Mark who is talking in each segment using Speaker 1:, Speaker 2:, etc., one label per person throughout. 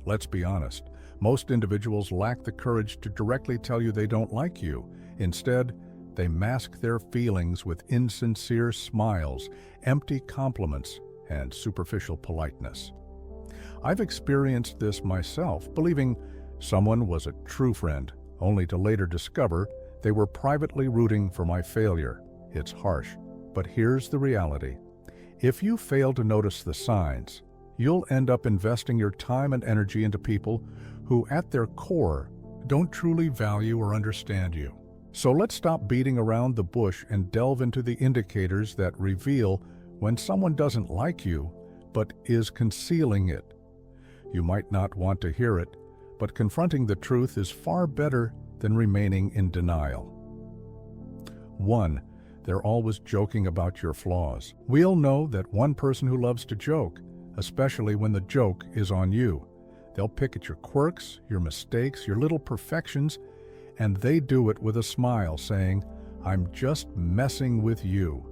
Speaker 1: Let's be honest, most individuals lack the courage to directly tell you they don't like you. Instead, they mask their feelings with insincere smiles, empty compliments, and superficial politeness. I've experienced this myself, believing someone was a true friend, only to later discover they were privately rooting for my failure. It's harsh, but here's the reality. If you fail to notice the signs, you'll end up investing your time and energy into people who, at their core, don't truly value or understand you. So let's stop beating around the bush and delve into the indicators that reveal when someone doesn't like you, but is concealing it. You might not want to hear it, but confronting the truth is far better than remaining in denial. 1. They're always joking about your flaws. We all know that one person who loves to joke, especially when the joke is on you. They'll pick at your quirks, your mistakes, your little perfections, and they do it with a smile, saying, "I'm just messing with you."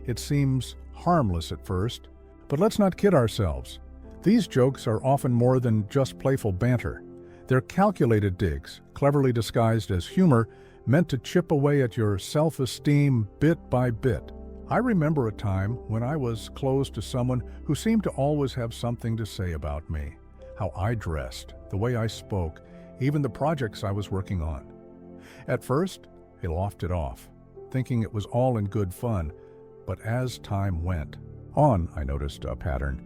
Speaker 1: It seems harmless at first, but let's not kid ourselves. These jokes are often more than just playful banter. They're calculated digs, cleverly disguised as humor, meant to chip away at your self-esteem bit by bit. I remember a time when I was close to someone who seemed to always have something to say about me. How I dressed, the way I spoke, even the projects I was working on. At first, I laughed it off, thinking it was all in good fun, but as time went on, I noticed a pattern.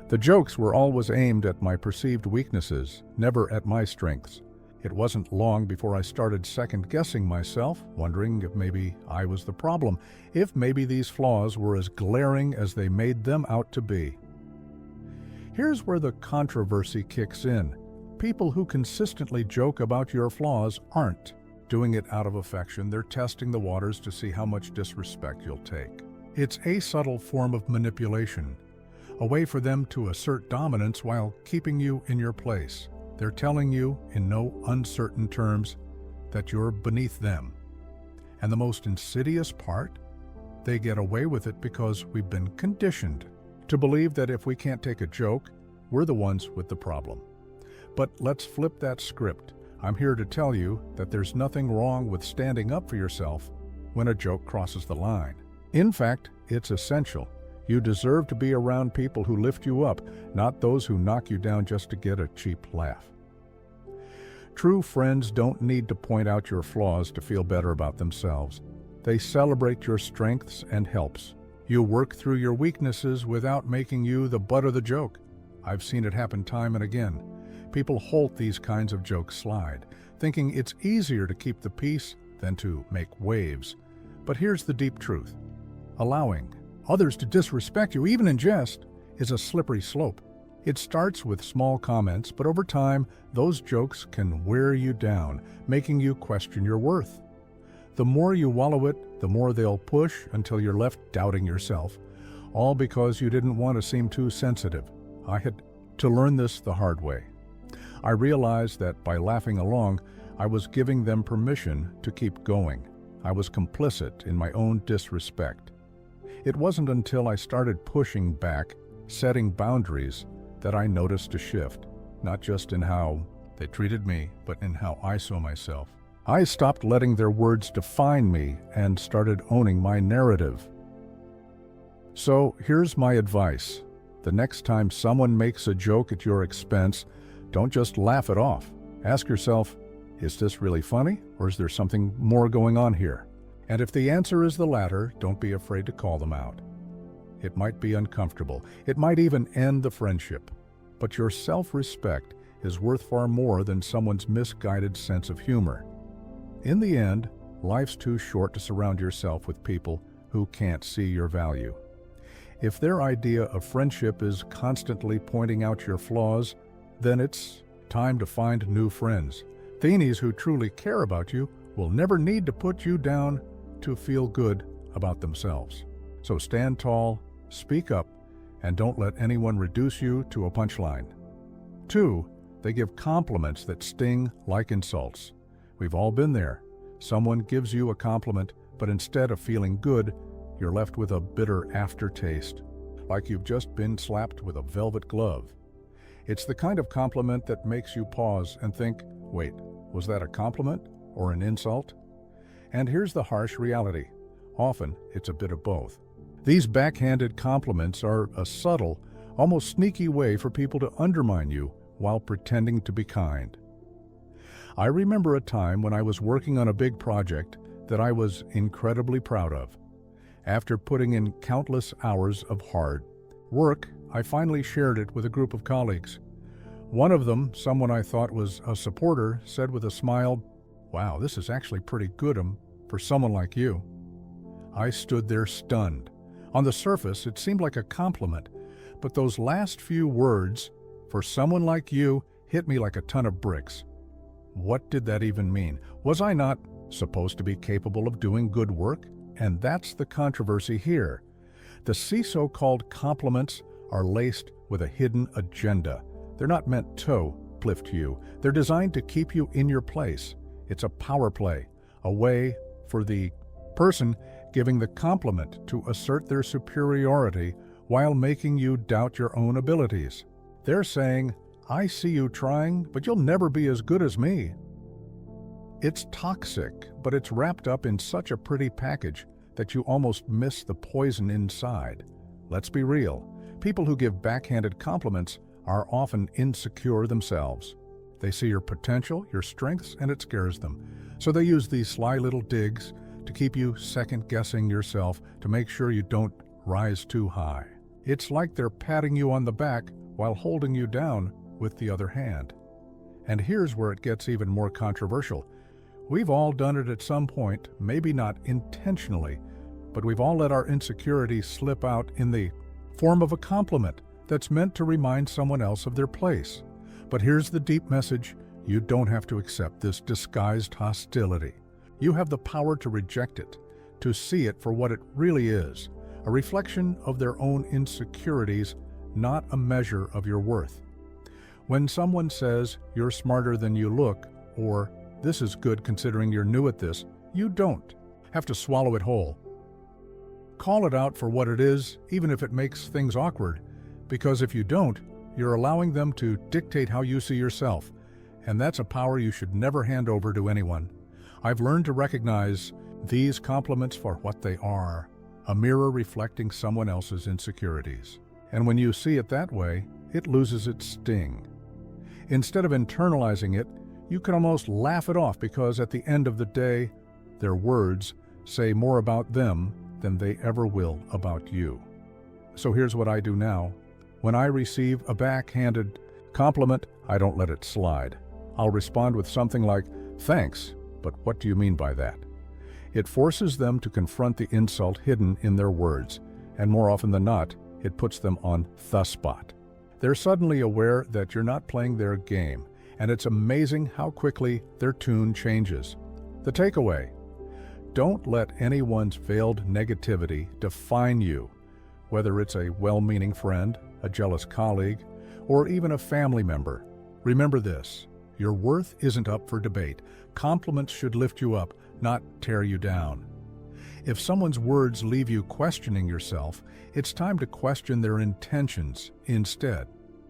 Speaker 1: The jokes were always aimed at my perceived weaknesses, never at my strengths. It wasn't long before I started second-guessing myself, wondering if maybe I was the problem, if maybe these flaws were as glaring as they made them out to be. Here's where the controversy kicks in. People who consistently joke about your flaws aren't doing it out of affection. They're testing the waters to see how much disrespect you'll take. It's a subtle form of manipulation, a way for them to assert dominance while keeping you in your place. They're telling you, in no uncertain terms, that you're beneath them. And the most insidious part? They get away with it because we've been conditioned to believe that if we can't take a joke, we're the ones with the problem. But let's flip that script. I'm here to tell you that there's nothing wrong with standing up for yourself when a joke crosses the line. In fact, it's essential. You deserve to be around people who lift you up, not those who knock you down just to get a cheap laugh. True friends don't need to point out your flaws to feel better about themselves. They celebrate your strengths and helps. You work through your weaknesses without making you the butt of the joke. I've seen it happen time and again. People hold these kinds of jokes slide, thinking it's easier to keep the peace than to make waves. But here's the deep truth. Allowing others to disrespect you, even in jest, is a slippery slope. It starts with small comments, but over time, those jokes can wear you down, making you question your worth. The more you wallow it, the more they'll push until you're left doubting yourself, all because you didn't want to seem too sensitive. I had to learn this the hard way. I realized that by laughing along, I was giving them permission to keep going. I was complicit in my own disrespect. It wasn't until I started pushing back, setting boundaries, that I noticed a shift, not just in how they treated me, but in how I saw myself. I stopped letting their words define me and started owning my narrative. So here's my advice. The next time someone makes a joke at your expense, don't just laugh it off. Ask yourself, is this really funny, or is there something more going on here? And if the answer is the latter, don't be afraid to call them out. It might be uncomfortable. It might even end the friendship. But your self-respect is worth far more than someone's misguided sense of humor. In the end, life's too short to surround yourself with people who can't see your value. If their idea of friendship is constantly pointing out your flaws, then it's time to find new friends. Thienies who truly care about you will never need to put you down to feel good about themselves. So stand tall, speak up, and don't let anyone reduce you to a punchline. 2, they give compliments that sting like insults. We've all been there. Someone gives you a compliment, but instead of feeling good, you're left with a bitter aftertaste, like you've just been slapped with a velvet glove. It's the kind of compliment that makes you pause and think, wait, was that a compliment or an insult? And here's the harsh reality. Often, it's a bit of both. These backhanded compliments are a subtle, almost sneaky way for people to undermine you while pretending to be kind. I remember a time when I was working on a big project that I was incredibly proud of. After putting in countless hours of hard work, I finally shared it with a group of colleagues. One of them, someone I thought was a supporter, said with a smile, "Wow, this is actually pretty good for someone like you." I stood there stunned. On the surface, it seemed like a compliment, but those last few words, "for someone like you," hit me like a ton of bricks. What did that even mean? Was I not supposed to be capable of doing good work? And that's the controversy here. The so-called compliments are laced with a hidden agenda. They're not meant to uplift you. They're designed to keep you in your place. It's a power play, a way for the person giving the compliment to assert their superiority while making you doubt your own abilities. They're saying, "I see you trying, but you'll never be as good as me." It's toxic, but it's wrapped up in such a pretty package that you almost miss the poison inside. Let's be real. People who give backhanded compliments are often insecure themselves. They see your potential, your strengths, and it scares them. So they use these sly little digs to keep you second-guessing yourself to make sure you don't rise too high. It's like they're patting you on the back while holding you down with the other hand. And here's where it gets even more controversial. We've all done it at some point, maybe not intentionally, but we've all let our insecurities slip out in the form of a compliment that's meant to remind someone else of their place. But here's the deep message: you don't have to accept this disguised hostility. You have the power to reject it, to see it for what it really is, a reflection of their own insecurities, not a measure of your worth. When someone says, "You're smarter than you look," or "This is good considering you're new at this," you don't have to swallow it whole. Call it out for what it is, even if it makes things awkward, because if you don't, you're allowing them to dictate how you see yourself, and that's a power you should never hand over to anyone. I've learned to recognize these compliments for what they are, a mirror reflecting someone else's insecurities. And when you see it that way, it loses its sting. Instead of internalizing it, you can almost laugh it off because at the end of the day, their words say more about them than they ever will about you. So here's what I do now. When I receive a backhanded compliment, I don't let it slide. I'll respond with something like, "Thanks, but what do you mean by that?" It forces them to confront the insult hidden in their words, and more often than not, it puts them on the spot. They're suddenly aware that you're not playing their game, and it's amazing how quickly their tune changes. The takeaway: don't let anyone's veiled negativity define you, whether it's a well-meaning friend, a jealous colleague, or even a family member. Remember this: your worth isn't up for debate. Compliments should lift you up, not tear you down. If someone's words leave you questioning yourself, it's time to question their intentions instead.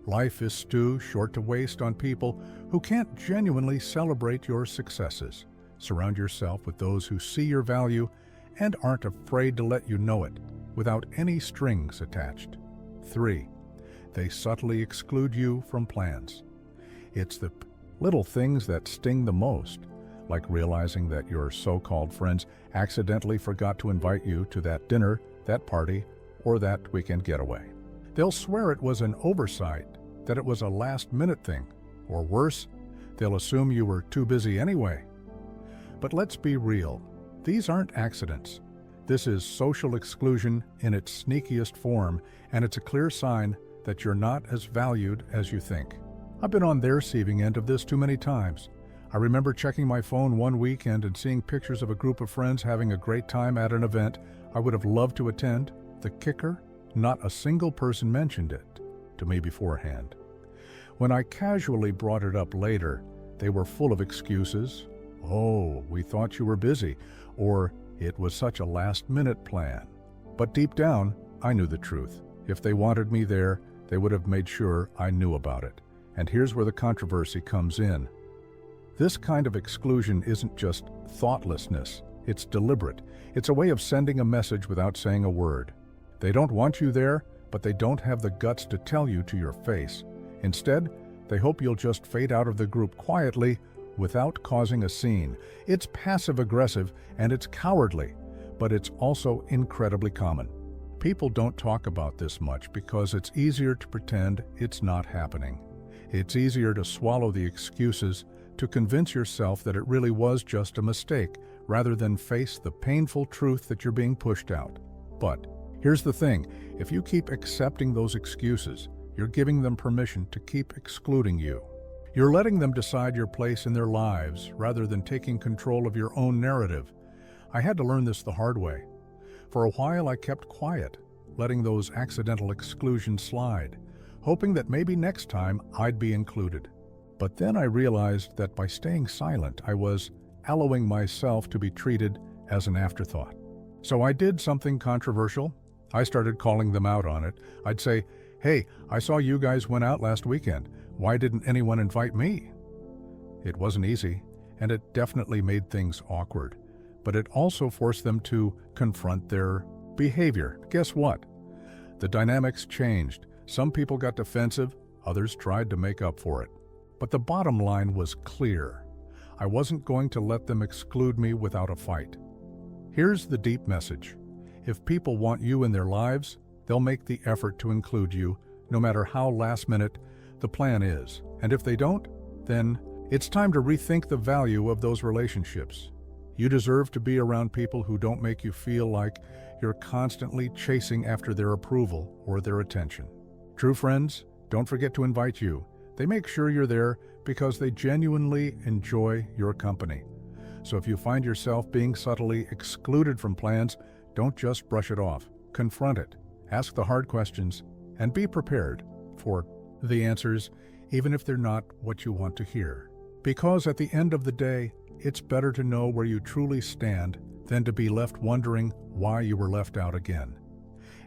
Speaker 1: Life is too short to waste on people who can't genuinely celebrate your successes. Surround yourself with those who see your value and aren't afraid to let you know it without any strings attached. 3. They subtly exclude you from plans. It's the little things that sting the most, like realizing that your so-called friends accidentally forgot to invite you to that dinner, that party, or that weekend getaway. They'll swear it was an oversight, that it was a last-minute thing, or worse, they'll assume you were too busy anyway. But let's be real, these aren't accidents. This is social exclusion in its sneakiest form, and it's a clear sign that you're not as valued as you think. I've been on their receiving end of this too many times. I remember checking my phone one weekend and seeing pictures of a group of friends having a great time at an event I would have loved to attend. The kicker? Not a single person mentioned it to me beforehand. When I casually brought it up later, they were full of excuses. "Oh, we thought you were busy," or "It was such a last-minute plan." But deep down, I knew the truth. If they wanted me there, they would have made sure I knew about it. And here's where the controversy comes in. This kind of exclusion isn't just thoughtlessness, it's deliberate. It's a way of sending a message without saying a word. They don't want you there, but they don't have the guts to tell you to your face. Instead, they hope you'll just fade out of the group quietly without causing a scene. It's passive-aggressive and it's cowardly, but it's also incredibly common. People don't talk about this much because it's easier to pretend it's not happening. It's easier to swallow the excuses, to convince yourself that it really was just a mistake, rather than face the painful truth that you're being pushed out. But here's the thing, if you keep accepting those excuses, you're giving them permission to keep excluding you. You're letting them decide your place in their lives rather than taking control of your own narrative. I had to learn this the hard way. For a while I kept quiet, letting those accidental exclusions slide, hoping that maybe next time I'd be included. But then I realized that by staying silent, I was allowing myself to be treated as an afterthought. So I did something controversial. I started calling them out on it. I'd say, "Hey, I saw you guys went out last weekend. Why didn't anyone invite me?" It wasn't easy, and it definitely made things awkward. But it also forced them to confront their behavior. Guess what? The dynamics changed. Some people got defensive, others tried to make up for it. But the bottom line was clear. I wasn't going to let them exclude me without a fight. Here's the deep message. If people want you in their lives, they'll make the effort to include you, no matter how last minute the plan is. And if they don't, then it's time to rethink the value of those relationships. You deserve to be around people who don't make you feel like you're constantly chasing after their approval or their attention. True friends don't forget to invite you. They make sure you're there because they genuinely enjoy your company. So if you find yourself being subtly excluded from plans, don't just brush it off. Confront it, ask the hard questions, and be prepared for the answers, even if they're not what you want to hear. Because at the end of the day, it's better to know where you truly stand than to be left wondering why you were left out again.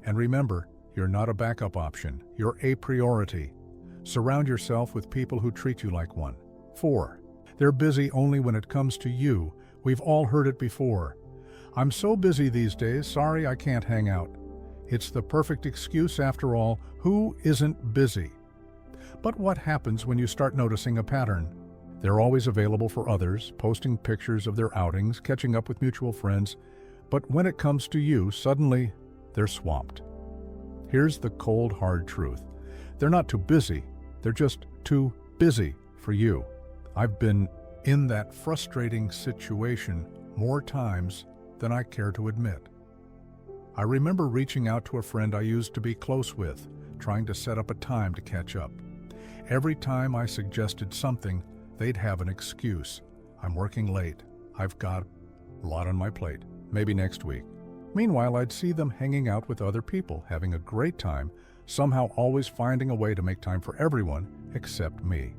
Speaker 1: And remember, you're not a backup option. You're a priority. Surround yourself with people who treat you like one. 4. They're busy only when it comes to you. We've all heard it before. "I'm so busy these days, sorry I can't hang out." It's the perfect excuse after all. Who isn't busy? But what happens when you start noticing a pattern? They're always available for others, posting pictures of their outings, catching up with mutual friends. But when it comes to you, suddenly they're swamped. Here's the cold, hard truth. They're not too busy. They're just too busy for you. I've been in that frustrating situation more times than I care to admit. I remember reaching out to a friend I used to be close with, trying to set up a time to catch up. Every time I suggested something, they'd have an excuse. "I'm working late. I've got a lot on my plate. Maybe next week." Meanwhile, I'd see them hanging out with other people, having a great time, somehow always finding a way to make time for everyone except me.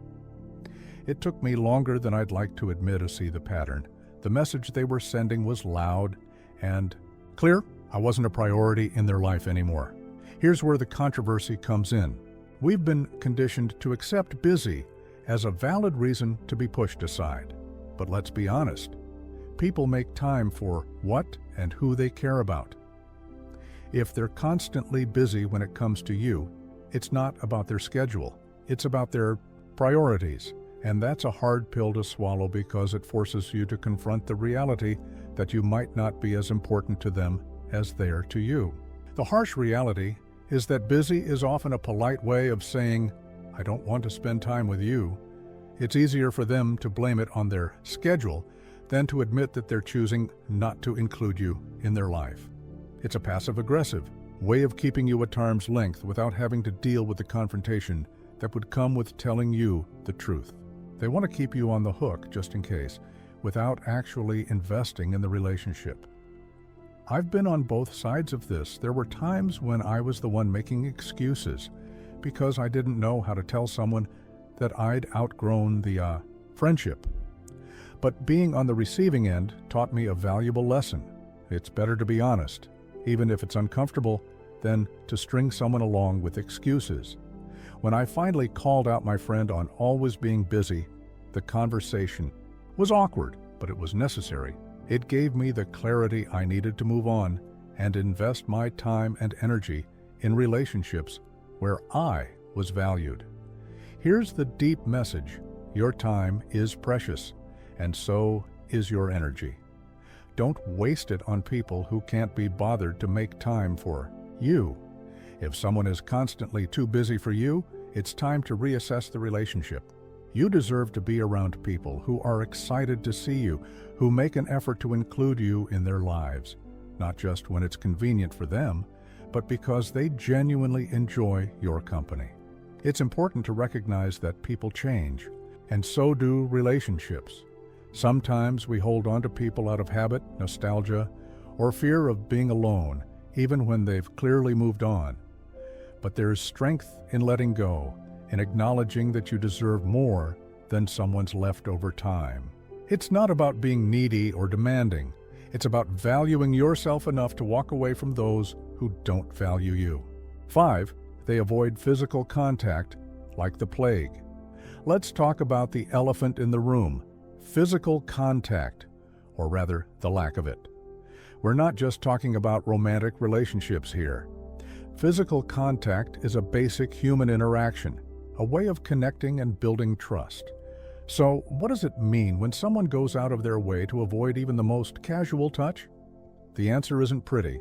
Speaker 1: It took me longer than I'd like to admit to see the pattern. The message they were sending was loud and clear. I wasn't a priority in their life anymore. Here's where the controversy comes in. We've been conditioned to accept busy as a valid reason to be pushed aside. But let's be honest, people make time for what and who they care about. If they're constantly busy when it comes to you, it's not about their schedule, it's about their priorities. And that's a hard pill to swallow because it forces you to confront the reality that you might not be as important to them as they are to you. The harsh reality is that busy is often a polite way of saying, "I don't want to spend time with you." It's easier for them to blame it on their schedule than to admit that they're choosing not to include you in their life. It's a passive-aggressive way of keeping you at arm's length without having to deal with the confrontation that would come with telling you the truth. They want to keep you on the hook just in case, without actually investing in the relationship. I've been on both sides of this. There were times when I was the one making excuses because I didn't know how to tell someone that I'd outgrown the friendship. But being on the receiving end taught me a valuable lesson. It's better to be honest, even if it's uncomfortable, than to string someone along with excuses. When I finally called out my friend on always being busy, the conversation was awkward, but it was necessary. It gave me the clarity I needed to move on and invest my time and energy in relationships where I was valued. Here's the deep message: your time is precious, and so is your energy. Don't waste it on people who can't be bothered to make time for you. If someone is constantly too busy for you, it's time to reassess the relationship. You deserve to be around people who are excited to see you, who make an effort to include you in their lives, not just when it's convenient for them, but because they genuinely enjoy your company. It's important to recognize that people change, and so do relationships. Sometimes we hold on to people out of habit, nostalgia, or fear of being alone, even when they've clearly moved on. But there is strength in letting go, in acknowledging that you deserve more than someone's leftover time. It's not about being needy or demanding. It's about valuing yourself enough to walk away from those who don't value you. 5. They avoid physical contact like the plague. Let's talk about the elephant in the room: physical contact, or rather, the lack of it. We're not just talking about romantic relationships here. Physical contact is a basic human interaction, a way of connecting and building trust. So, what does it mean when someone goes out of their way to avoid even the most casual touch? The answer isn't pretty.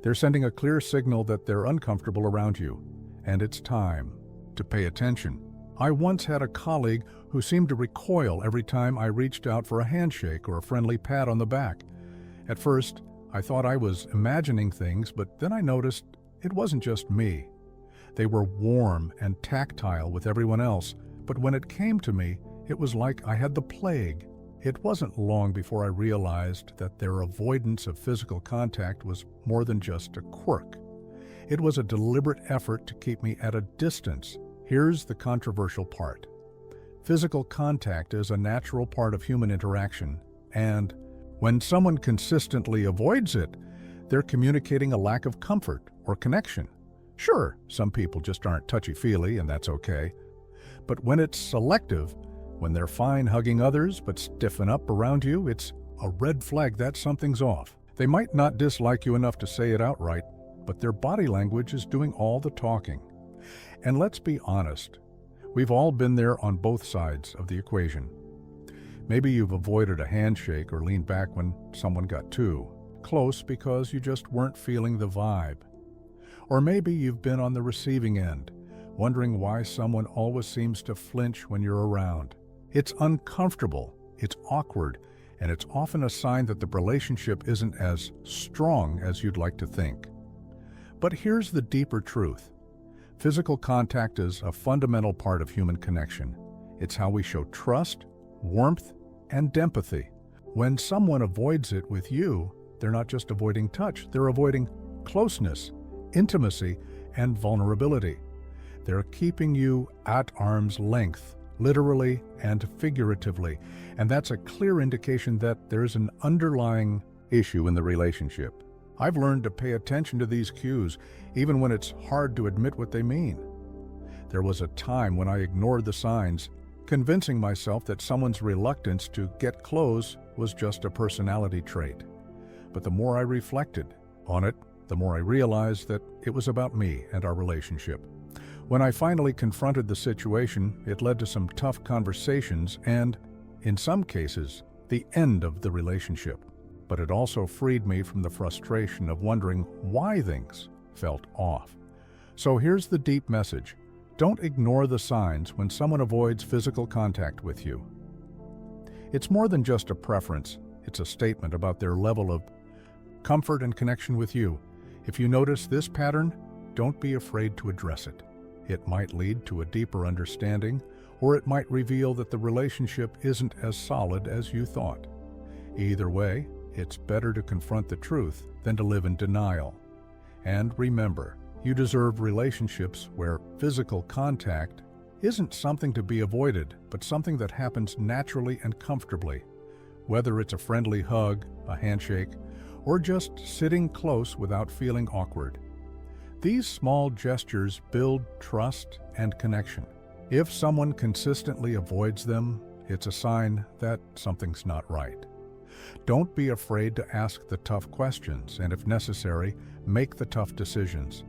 Speaker 1: They're sending a clear signal that they're uncomfortable around you, and it's time to pay attention. I once had a colleague who seemed to recoil every time I reached out for a handshake or a friendly pat on the back. At first, I thought I was imagining things, but then I noticed it wasn't just me. They were warm and tactile with everyone else, but when it came to me, it was like I had the plague. It wasn't long before I realized that their avoidance of physical contact was more than just a quirk. It was a deliberate effort to keep me at a distance. Here's the controversial part. Physical contact is a natural part of human interaction, and when someone consistently avoids it, they're communicating a lack of comfort or connection. Sure, some people just aren't touchy-feely, and that's okay. But when it's selective, when they're fine hugging others but stiffen up around you, it's a red flag that something's off. They might not dislike you enough to say it outright, but their body language is doing all the talking. And let's be honest, we've all been there on both sides of the equation. Maybe you've avoided a handshake or leaned back when someone got too close because you just weren't feeling the vibe. Or maybe you've been on the receiving end, wondering why someone always seems to flinch when you're around. It's uncomfortable, it's awkward, and it's often a sign that the relationship isn't as strong as you'd like to think. But here's the deeper truth. Physical contact is a fundamental part of human connection. It's how we show trust, warmth, and empathy. When someone avoids it with you, they're not just avoiding touch, they're avoiding closeness, intimacy, and vulnerability. They're keeping you at arm's length, literally and figuratively, and that's a clear indication that there's an underlying issue in the relationship. I've learned to pay attention to these cues, even when it's hard to admit what they mean. There was a time when I ignored the signs, convincing myself that someone's reluctance to get close was just a personality trait. But the more I reflected on it, the more I realized that it was about me and our relationship. When I finally confronted the situation, it led to some tough conversations and, in some cases, the end of the relationship. But it also freed me from the frustration of wondering why things felt off. So here's the deep message. Don't ignore the signs when someone avoids physical contact with you. It's more than just a preference. It's a statement about their level of comfort and connection with you. If you notice this pattern, don't be afraid to address it. It might lead to a deeper understanding, or it might reveal that the relationship isn't as solid as you thought. Either way, it's better to confront the truth than to live in denial. And remember, you deserve relationships where physical contact isn't something to be avoided, but something that happens naturally and comfortably. Whether it's a friendly hug, a handshake, or just sitting close without feeling awkward. These small gestures build trust and connection. If someone consistently avoids them, it's a sign that something's not right. Don't be afraid to ask the tough questions, and if necessary, make the tough decisions.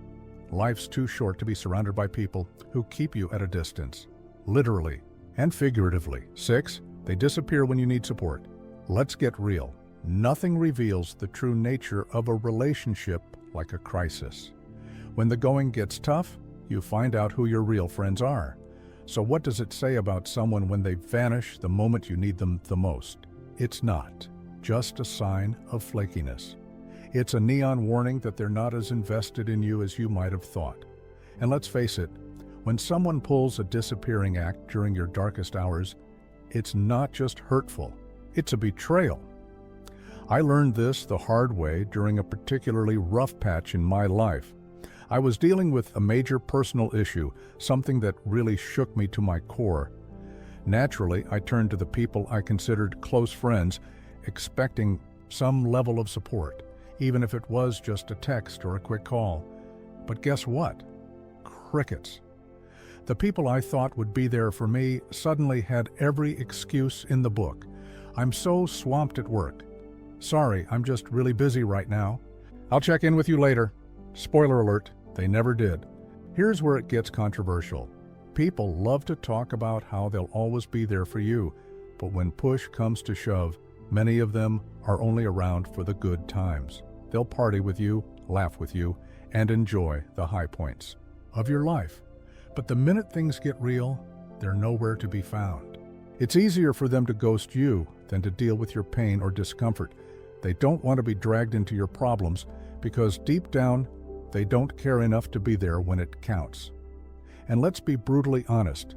Speaker 1: Life's too short to be surrounded by people who keep you at a distance, literally and figuratively. 6. They disappear when you need support. Let's get real. Nothing reveals the true nature of a relationship like a crisis. When the going gets tough, you find out who your real friends are. So what does it say about someone when they vanish the moment you need them the most? It's not just a sign of flakiness. It's a neon warning that they're not as invested in you as you might have thought. And let's face it, when someone pulls a disappearing act during your darkest hours, it's not just hurtful, it's a betrayal. I learned this the hard way during a particularly rough patch in my life. I was dealing with a major personal issue, something that really shook me to my core. Naturally, I turned to the people I considered close friends, expecting some level of support, even if it was just a text or a quick call. But guess what? Crickets. The people I thought would be there for me suddenly had every excuse in the book. I'm so swamped at work. Sorry, I'm just really busy right now. I'll check in with you later. Spoiler alert, they never did. Here's where it gets controversial. People love to talk about how they'll always be there for you, but when push comes to shove, many of them are only around for the good times. They'll party with you, laugh with you, and enjoy the high points of your life. But the minute things get real, they're nowhere to be found. It's easier for them to ghost you than to deal with your pain or discomfort. They don't want to be dragged into your problems because deep down, they don't care enough to be there when it counts. And let's be brutally honest.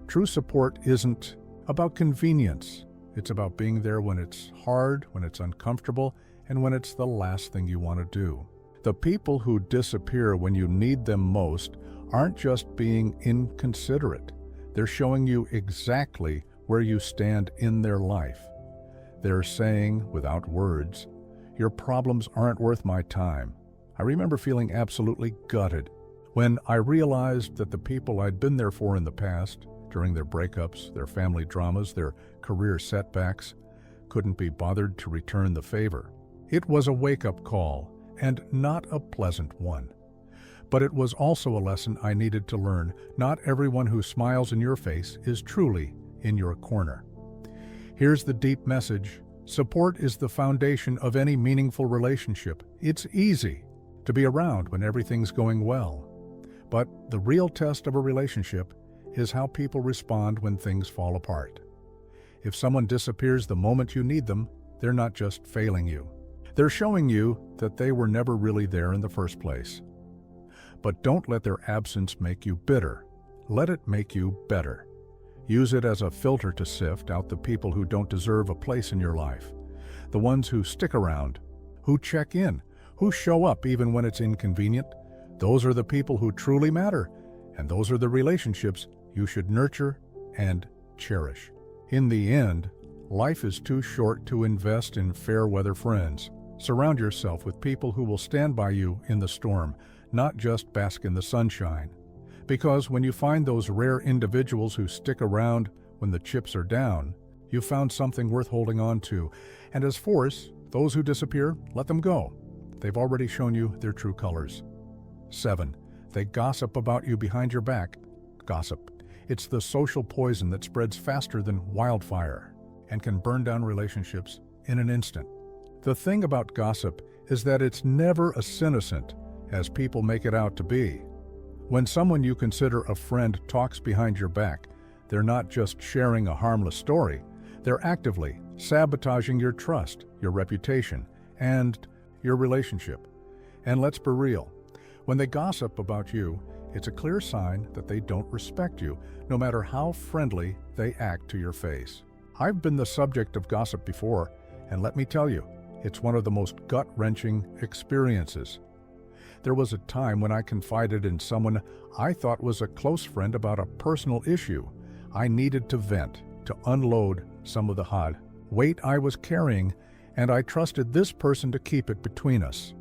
Speaker 1: True support isn't about convenience. It's about being there when it's hard, when it's uncomfortable, and when it's the last thing you want to do. The people who disappear when you need them most aren't just being inconsiderate. They're showing you exactly where you stand in their life. They're saying, without words, your problems aren't worth my time. I remember feeling absolutely gutted when I realized that the people I'd been there for in the past, during their breakups, their family dramas, their career setbacks, couldn't be bothered to return the favor. It was a wake-up call, and not a pleasant one. But it was also a lesson I needed to learn. Not everyone who smiles in your face is truly in your corner. Here's the deep message. Support is the foundation of any meaningful relationship. It's easy to be around when everything's going well. But the real test of a relationship is how people respond when things fall apart. If someone disappears the moment you need them, they're not just failing you. They're showing you that they were never really there in the first place. But don't let their absence make you bitter. Let it make you better. Use it as a filter to sift out the people who don't deserve a place in your life. The ones who stick around, who check in, who show up even when it's inconvenient. Those are the people who truly matter, and those are the relationships you should nurture and cherish. In the end, life is too short to invest in fair-weather friends. Surround yourself with people who will stand by you in the storm, not just bask in the sunshine. Because when you find those rare individuals who stick around when the chips are down, you've found something worth holding on to. And as force, those who disappear, let them go. They've already shown you their true colors. 7. They gossip about you behind your back. Gossip. It's the social poison that spreads faster than wildfire and can burn down relationships in an instant. The thing about gossip is that it's never as innocent as people make it out to be. When someone you consider a friend talks behind your back, they're not just sharing a harmless story. They're actively sabotaging your trust, your reputation, and your relationship. And let's be real. When they gossip about you, it's a clear sign that they don't respect you, no matter how friendly they act to your face. I've been the subject of gossip before, and let me tell you, it's one of the most gut-wrenching experiences. There was a time when I confided in someone I thought was a close friend about a personal issue. I needed to vent, to unload some of the hot weight I was carrying, and I trusted this person to keep it between us.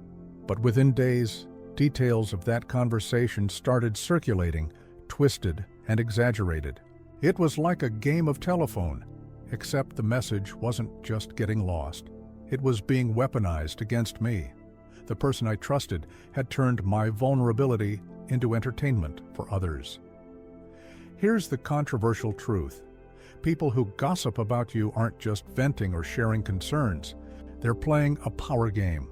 Speaker 1: But within days, Details of that conversation started circulating, twisted and exaggerated. It was like a game of telephone, except the message wasn't just getting lost. It was being weaponized against me. The person I trusted had turned my vulnerability into entertainment for others. Here's the controversial truth. People who gossip about you aren't just venting or sharing concerns. They're playing a power game.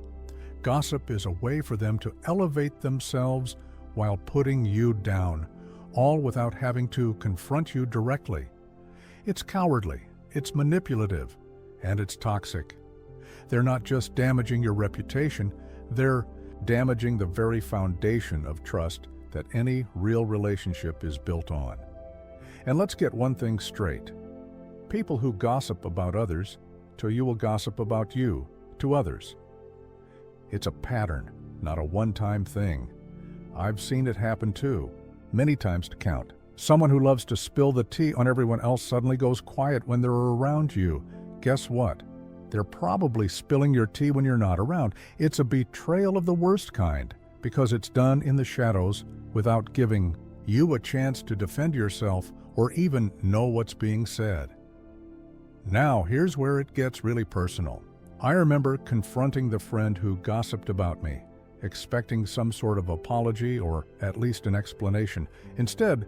Speaker 1: Gossip is a way for them to elevate themselves while putting you down, all without having to confront you directly. It's cowardly, it's manipulative, and it's toxic. They're not just damaging your reputation, they're damaging the very foundation of trust that any real relationship is built on. And let's get one thing straight. People who gossip about others tell you will gossip about you to others. It's a pattern, not a one-time thing. I've seen it happen too, many times to count. Someone who loves to spill the tea on everyone else suddenly goes quiet when they're around you. Guess what? They're probably spilling your tea when you're not around. It's a betrayal of the worst kind, because it's done in the shadows without giving you a chance to defend yourself or even know what's being said. Now, here's where it gets really personal. I remember confronting the friend who gossiped about me, expecting some sort of apology or at least an explanation. Instead,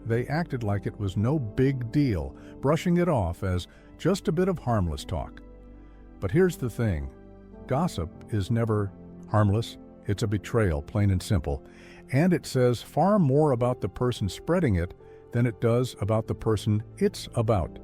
Speaker 1: they acted like it was no big deal, brushing it off as just a bit of harmless talk. But here's the thing. Gossip is never harmless. It's a betrayal, plain and simple. And it says far more about the person spreading it than it does about the person it's about.